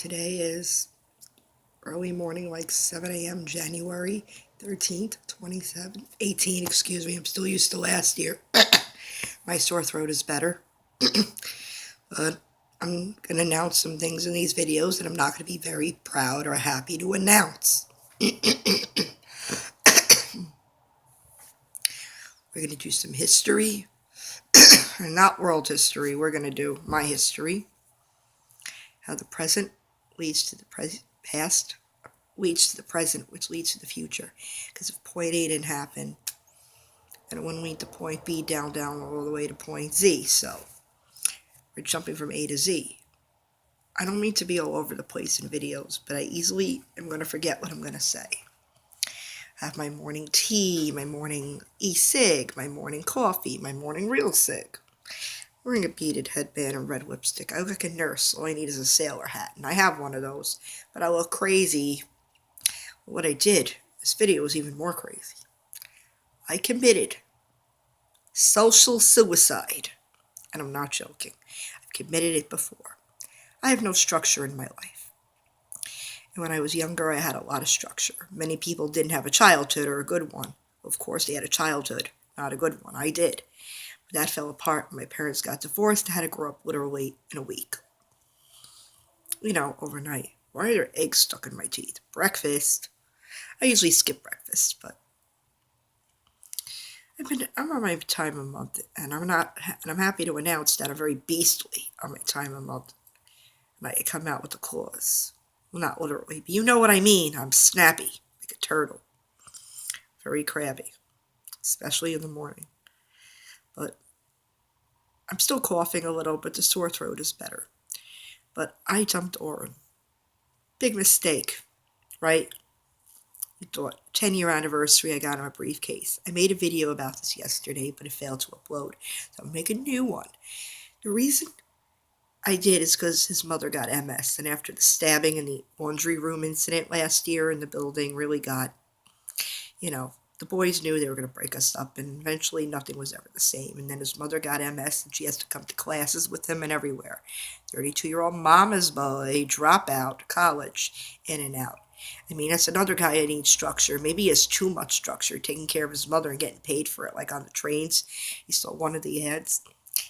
Today is early morning, like 7 a.m., January 13th, 18, excuse me. I'm still used to last year. My sore throat is better. But I'm going to announce some things in these videos that I'm not going to be very proud or happy to announce. We're going to do some history. Not world history. We're going to do my history. How the present leads to the past, leads to the present, which leads to the future. Because if point A didn't happen, then it wouldn't lead to point B down, all the way to point Z. So we're jumping from A to Z. I don't mean to be all over the place in videos, but I easily am going to forget what I'm going to say. I have my morning tea, my morning e-cig, my morning coffee, my morning real cig. Wearing a beaded headband and red lipstick. I look like a nurse. All I need is a sailor hat, and I have one of those. But I look crazy. What I did, this video was even more crazy. I committed social suicide. And I'm not joking. I've committed it before. I have no structure in my life. And when I was younger, I had a lot of structure. Many people didn't have a childhood or a good one. Of course, they had a childhood, not a good one. I did. But that fell apart when my parents got divorced. I had to grow up literally in a week. Overnight. Why are there eggs stuck in my teeth? Breakfast. I usually skip breakfast, but I'm on my time a month, and I'm happy to announce that I'm very beastly on my time a month. And I come out with a claws. Well, not literally, but you know what I mean. I'm snappy, like a turtle. Very crabby, especially in the morning. But I'm still coughing a little, but the sore throat is better. But I dumped Oren. Big mistake, right? 10-year anniversary, I got him a briefcase. I made a video about this yesterday, but it failed to upload. So I'm making a new one. The reason I did is because his mother got MS, and after the stabbing and the laundry room incident last year in the building really got, the boys knew they were going to break us up, and eventually nothing was ever the same. And then his mother got MS, and she has to come to classes with him and everywhere. 32-year-old mama's boy, drop out, college, in and out. I mean, that's another guy that needs structure. Maybe he has too much structure, taking care of his mother and getting paid for it, like on the trains. He saw one of the ads.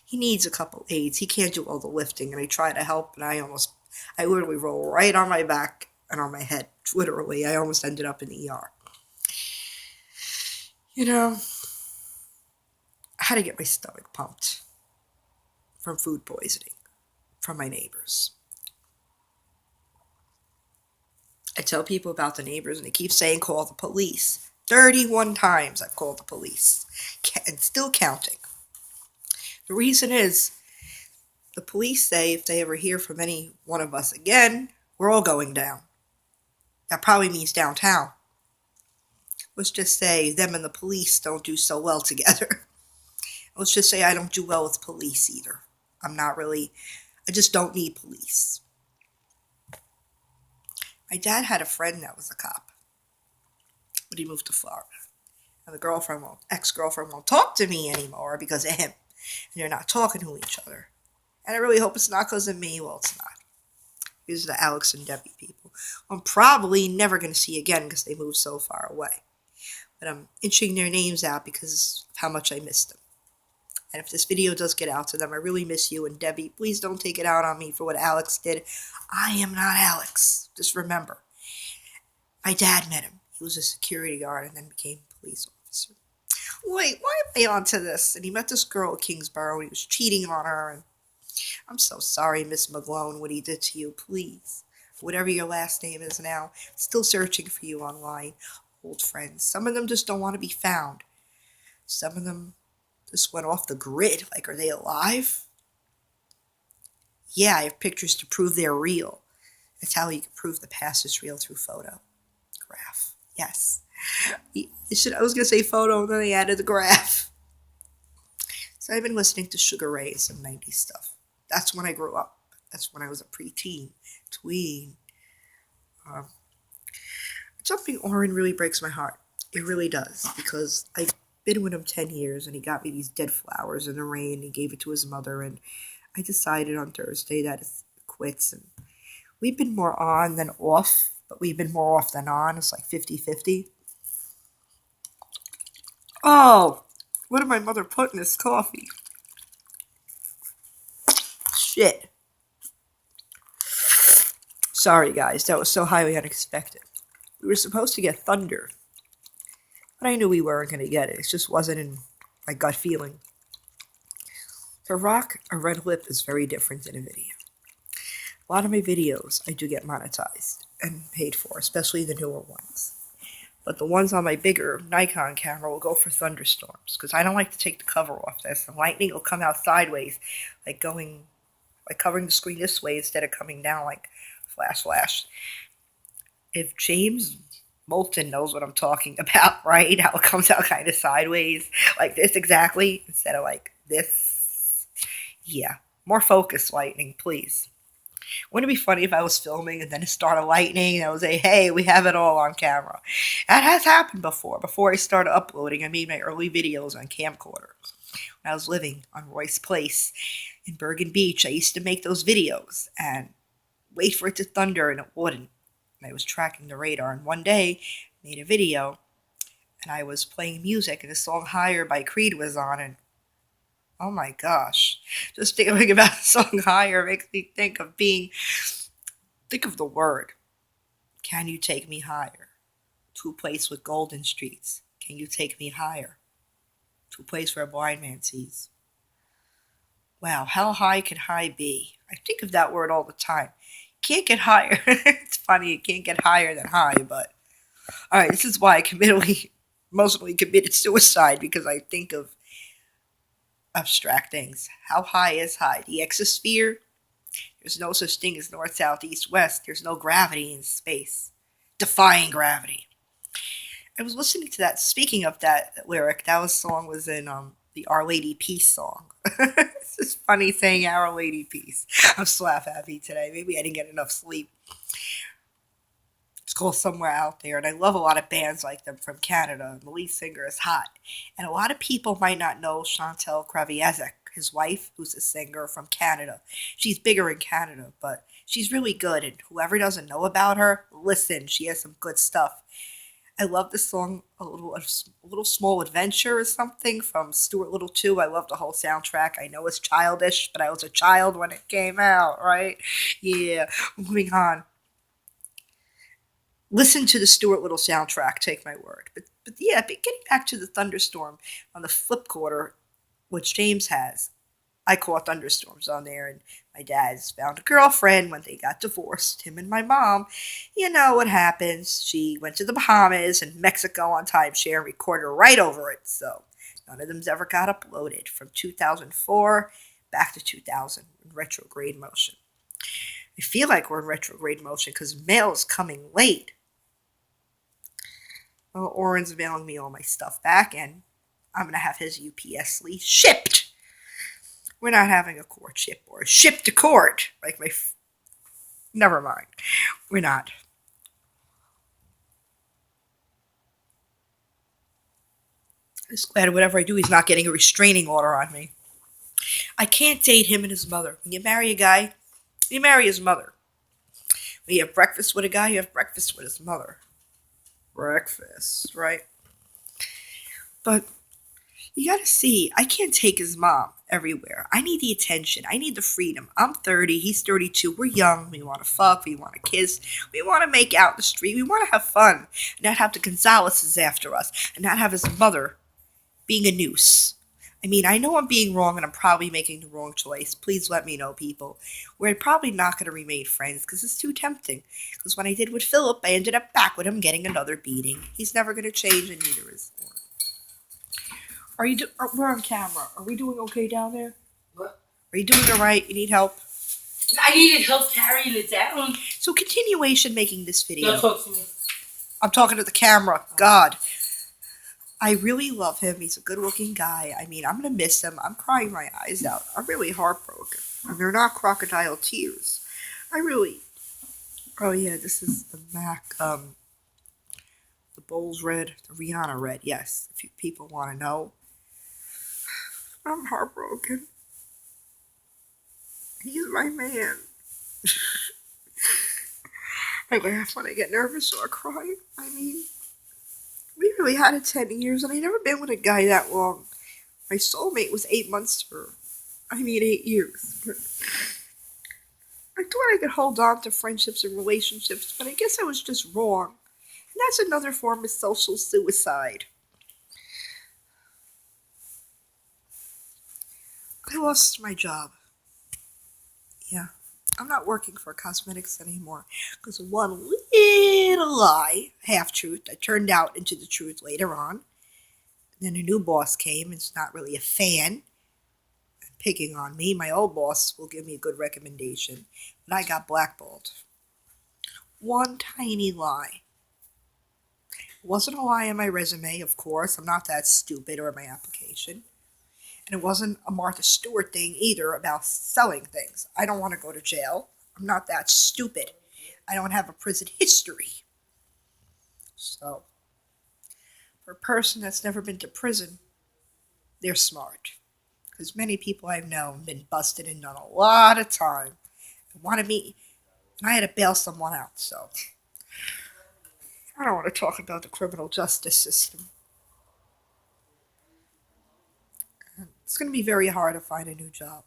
He needs a couple aids. He can't do all the lifting, and I try to help, and I literally roll right on my back and on my head. Literally, I almost ended up in the ER. I had to get my stomach pumped from food poisoning from my neighbors. I tell people about the neighbors, and they keep saying, call the police. 31 times I've called the police, and still counting. The reason is, the police say if they ever hear from any one of us again, we're all going down. That probably means downtown. Let's just say them and the police don't do so well together. Let's just say I don't do well with police either. I just don't need police. My dad had a friend that was a cop, but he moved to Florida. And the ex-girlfriend won't talk to me anymore because of him. And they're not talking to each other. And I really hope it's not because of me. Well, it's not. These are the Alex and Debbie people. I'm probably never going to see again because they moved so far away. But I'm inching their names out because of how much I miss them. And if this video does get out to them, I really miss you. And Debbie, please don't take it out on me for what Alex did. I am not Alex. Just remember. My dad met him. He was a security guard and then became a police officer. Wait, why am I onto this? And he met this girl at Kingsborough and he was cheating on her. And I'm so sorry, Miss McGlone, what he did to you. Please, whatever your last name is now, still searching for you online. Old friends. Some of them just don't want to be found. Some of them just went off the grid. Like, are they alive? Yeah, I have pictures to prove they're real. That's how you can prove the past is real, through photograph. Yes. I was going to say photo, and then I added the graph. So I've been listening to Sugar Ray, some 90s stuff. That's when I grew up. That's when I was a preteen, tween. Jumping Oren really breaks my heart. It really does, because I've been with him 10 years, and he got me these dead flowers in the rain. He gave it to his mother, and I decided on Thursday that it quits, and We've been more on than off, but we've been more off than on. It's like 50-50. Oh, what did my mother put in this coffee? Shit. Sorry, guys. That was so highly unexpected. We were supposed to get thunder, but I knew we weren't going to get it. It just wasn't in my gut feeling. To rock a red lip is very different than a video. A lot of my videos I do get monetized and paid for, especially the newer ones. But the ones on my bigger Nikon camera will go for thunderstorms because I don't like to take the cover off this. The lightning will come out sideways, like covering the screen this way instead of coming down like flash, flash. If James Moulton knows what I'm talking about, right? How it comes out kind of sideways, like this exactly, instead of like this. Yeah, more focus lightning, please. Wouldn't it be funny if I was filming and then it started lightning and I would say, hey, we have it all on camera? That has happened before. Before I started uploading, I made my early videos on camcorder. When I was living on Royce Place in Bergen Beach, I used to make those videos and wait for it to thunder and it wouldn't. And I was tracking the radar, and one day I made a video and I was playing music and the song Higher by Creed was on, and oh my gosh, just thinking about the song Higher makes me think of the word. Can you take me higher? To a place with golden streets. Can you take me higher? To a place where a blind man sees. Wow, how high can high be? I think of that word all the time. Can't get higher. It's funny, it can't get higher than high, but alright, this is why I mostly committed suicide, because I think of abstract things. How high is high? The exosphere? There's no such thing as north, south, east, west. There's no gravity in space. Defying gravity. I was listening to that. Speaking of that lyric, song was in the Our Lady Peace song. It's just funny saying Our Lady Peace. I'm slap happy today. Maybe I didn't get enough sleep. It's called Somewhere Out There, and I love a lot of bands like them from Canada. The lead singer is hot. And a lot of people might not know Chantal Kreviazek, his wife, who's a singer from Canada. She's bigger in Canada, but she's really good, and whoever doesn't know about her, listen, she has some good stuff. I love the song a little Small Adventure or something from Stuart Little 2. I love the whole soundtrack. I know it's childish, but I was a child when it came out, right? Yeah, moving on. Listen to the Stuart Little soundtrack, take my word. But yeah, getting back to the thunderstorm on the flip quarter, which James has, I caught thunderstorms on there, and my dad's found a girlfriend when they got divorced, him and my mom. You know what happens. She went to the Bahamas and Mexico on timeshare and recorded right over it, so none of them's ever got uploaded from 2004 back to 2000 in retrograde motion. I feel like we're in retrograde motion because mail's coming late. Well, Oren's mailing me all my stuff back, and I'm going to have his UPS lease shipped. We're not having a courtship or a ship to court. Never mind. We're not. I'm just glad whatever I do, he's not getting a restraining order on me. I can't date him and his mother. When you marry a guy, you marry his mother. When you have breakfast with a guy, you have breakfast with his mother. Breakfast, right? But you gotta see, I can't take his mom everywhere. I need the attention. I need the freedom. I'm 30, he's 32. We're young. We want to fuck. We want to kiss. We want to make out in the street. We want to have fun. And not have the Gonzaleses after us. And not have his mother being a noose. I mean, I know I'm being wrong and I'm probably making the wrong choice. Please let me know, people. We're probably not going to remain friends because it's too tempting. Because when I did with Philip, I ended up back with him getting another beating. He's never going to change, and neither is Lauren. We're on camera. Are we doing okay down there? What? Are you doing all right? You need help? I needed help carrying it down. So continuation making this video. Don't talk to me. I'm talking to the camera. God. I really love him. He's a good-looking guy. I mean, I'm going to miss him. I'm crying my eyes out. I'm really heartbroken. And they're not crocodile tears. Oh, yeah, this is the MAC, the Bowls red, the Rihanna red, yes, if you people want to know. I'm heartbroken. He's my man. I laugh when I get nervous or cry. I mean, we really had it 10 years, and I never been with a guy that long. My soulmate was 8 months for, 8 years. I thought I could hold on to friendships and relationships, but I guess I was just wrong. And that's another form of social suicide. I lost my job. Yeah. I'm not working for cosmetics anymore because of one little lie, half truth, that turned out into the truth later on. Then a new boss came and is not really a fan and picking on me. My old boss will give me a good recommendation, but I got blackballed. One tiny lie. It wasn't a lie on my resume, of course. I'm not that stupid, or my application. And it wasn't a Martha Stewart thing either about selling things. I don't want to go to jail. I'm not that stupid. I don't have a prison history. So, for a person that's never been to prison, they're smart. Because many people I've known been busted and done a lot of time. And wanted me, and I had to bail someone out. So, I don't want to talk about the criminal justice system. It's going to be very hard to find a new job.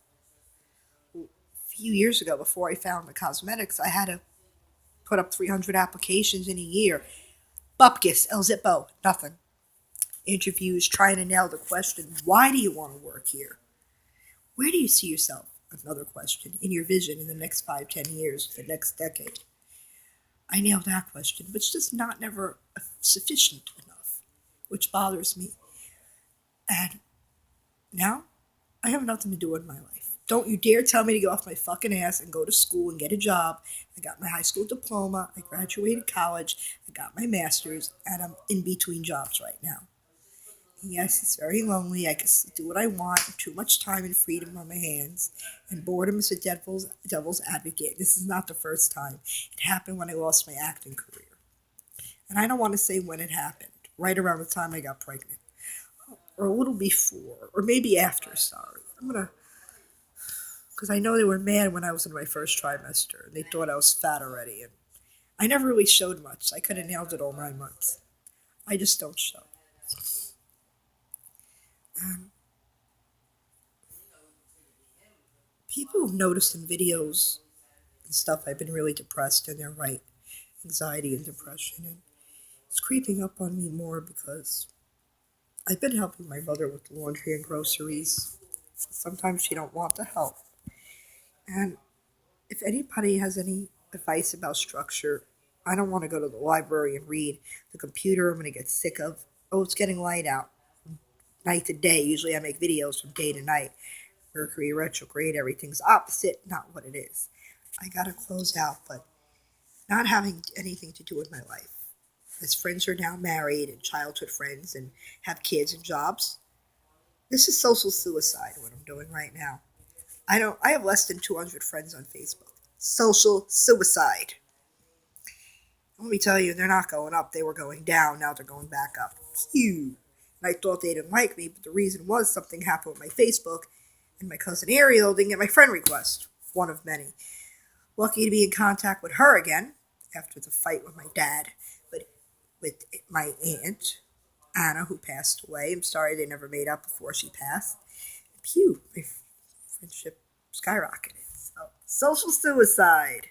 A few years ago, before I found the cosmetics, I had to put up 300 applications in a year. Bupkis, El Zippo, nothing. Interviews trying to nail the question, why do you want to work here? Where do you see yourself? Another question, in your vision in the next 5, 10 years, the next decade. I nailed that question, but it's just not never sufficient enough, which bothers me. And now I have nothing to do with my life. Don't you dare tell me to get off my fucking ass and go to school and get a job. I got my high school diploma, I graduated college, I got my master's, and I'm in between jobs right now. Yes, it's very lonely. I can do what I want. Too much time and freedom on my hands. And boredom is a devil's advocate. This is not the first time. It happened when I lost my acting career. And I don't want to say when it happened. Right around the time I got pregnant. Or a little before. Or maybe after, sorry. Because I know they were mad when I was in my first trimester. They thought I was fat already. And I never really showed much. I could have nailed it all 9 months. I just don't show. Um, People have noticed in videos and stuff I've been really depressed, and they're right. Anxiety and depression. And it's creeping up on me more because I've been helping my mother with laundry and groceries. Sometimes she don't want to help. And if anybody has any advice about structure, I don't want to go to the library and read. The computer I'm going to get sick of. Oh, it's getting light out. Night to day. Usually I make videos from day to night. Mercury retrograde, everything's opposite, not what it is. I gotta close out, but not having anything to do with my life. As friends are now married and childhood friends and have kids and jobs. This is social suicide, what I'm doing right now. I have less than 200 friends on Facebook. Social suicide. Let me tell you, they're not going up. They were going down. Now they're going back up. Phew. And I thought they didn't like me, but the reason was something happened with my Facebook, and my cousin Ariel didn't get my friend request. One of many. Lucky to be in contact with her again after the fight with my dad, but with my aunt, Anna, who passed away. I'm sorry they never made up before she passed. Phew, my friendship skyrocketed. So, social suicide.